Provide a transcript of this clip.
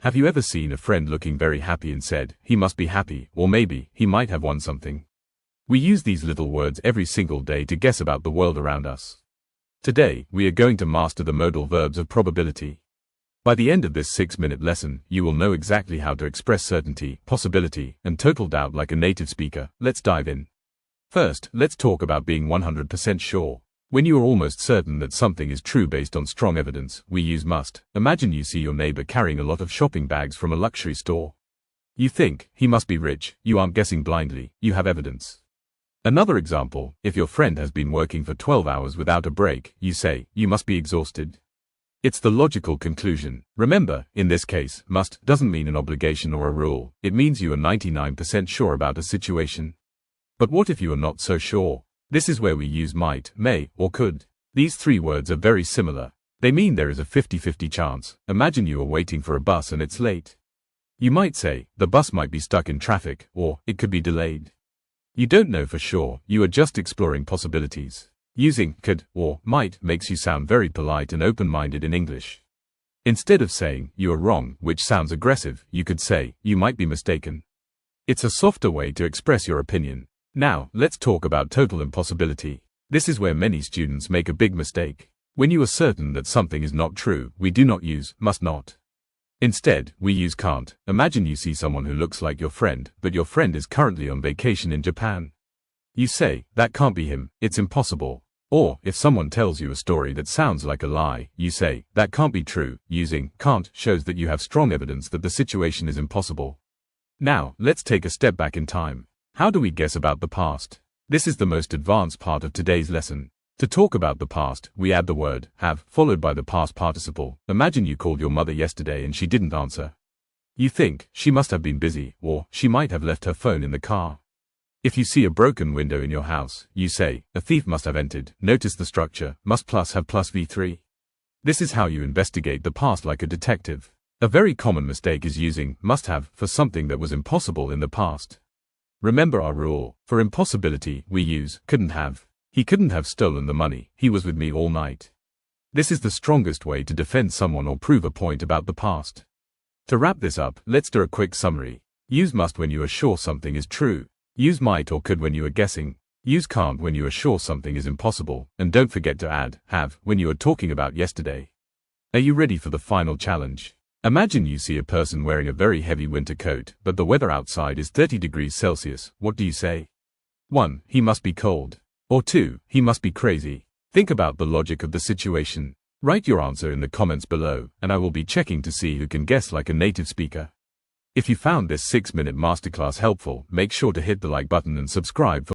Have you ever seen a friend looking very happy and said, he must be happy, or maybe, he might have won something? We use these little words every single day to guess about the world around us. Today, we are going to master the modal verbs of probability. By the end of this 6-minute lesson, you will know exactly how to express certainty, possibility, and total doubt like a native speaker. Let's dive in. First, let's talk about being 100% sure. When you are almost certain that something is true based on strong evidence, we use must. Imagine you see your neighbor carrying a lot of shopping bags from a luxury store. You think, he must be rich. You aren't guessing blindly, you have evidence. Another example, if your friend has been working for 12 hours without a break, you say, you must be exhausted. It's the logical conclusion. Remember, in this case, must doesn't mean an obligation or a rule. It means you are 99% sure about a situation. But what if you are not so sure? This is where we use might, may, or could. These three words are very similar. They mean there is a 50-50 chance. Imagine you are waiting for a bus and it's late. You might say, the bus might be stuck in traffic, or it could be delayed. You don't know for sure, you are just exploring possibilities. Using could or might makes you sound very polite and open-minded in English. Instead of saying, you are wrong, which sounds aggressive, you could say, you might be mistaken. It's a softer way to express your opinion. Now, let's talk about total impossibility. This is where many students make a big mistake. When you are certain that something is not true, we do not use must not. Instead, we use can't. Imagine you see someone who looks like your friend, but your friend is currently on vacation in Japan. You say, that can't be him, it's impossible. Or, if someone tells you a story that sounds like a lie, you say, that can't be true. Using can't shows that you have strong evidence that the situation is impossible. Now, let's take a step back in time. How do we guess about the past? This is the most advanced part of today's lesson. To talk about the past, we add the word have followed by the past participle. Imagine you called your mother yesterday and she didn't answer. You think, she must have been busy, or she might have left her phone in the car. If you see a broken window in your house, you say, a thief must have entered. Notice the structure, must plus have plus V3. This is how you investigate the past like a detective. A very common mistake is using must have for something that was impossible in the past. Remember our rule. For impossibility, we use couldn't have. He couldn't have stolen the money. He was with me all night. This is the strongest way to defend someone or prove a point about the past. To wrap this up, let's do a quick summary. Use must when you are sure something is true. Use might or could when you are guessing. Use can't when you are sure something is impossible. And don't forget to add have when you are talking about yesterday. Are you ready for the final challenge? Imagine you see a person wearing a very heavy winter coat, but the weather outside is 30 degrees Celsius. What do you say? 1. He must be cold. Or 2. He must be crazy. Think about the logic of the situation. Write your answer in the comments below, and I will be checking to see who can guess like a native speaker. If you found this 6-minute masterclass helpful, make sure to hit the like button and subscribe for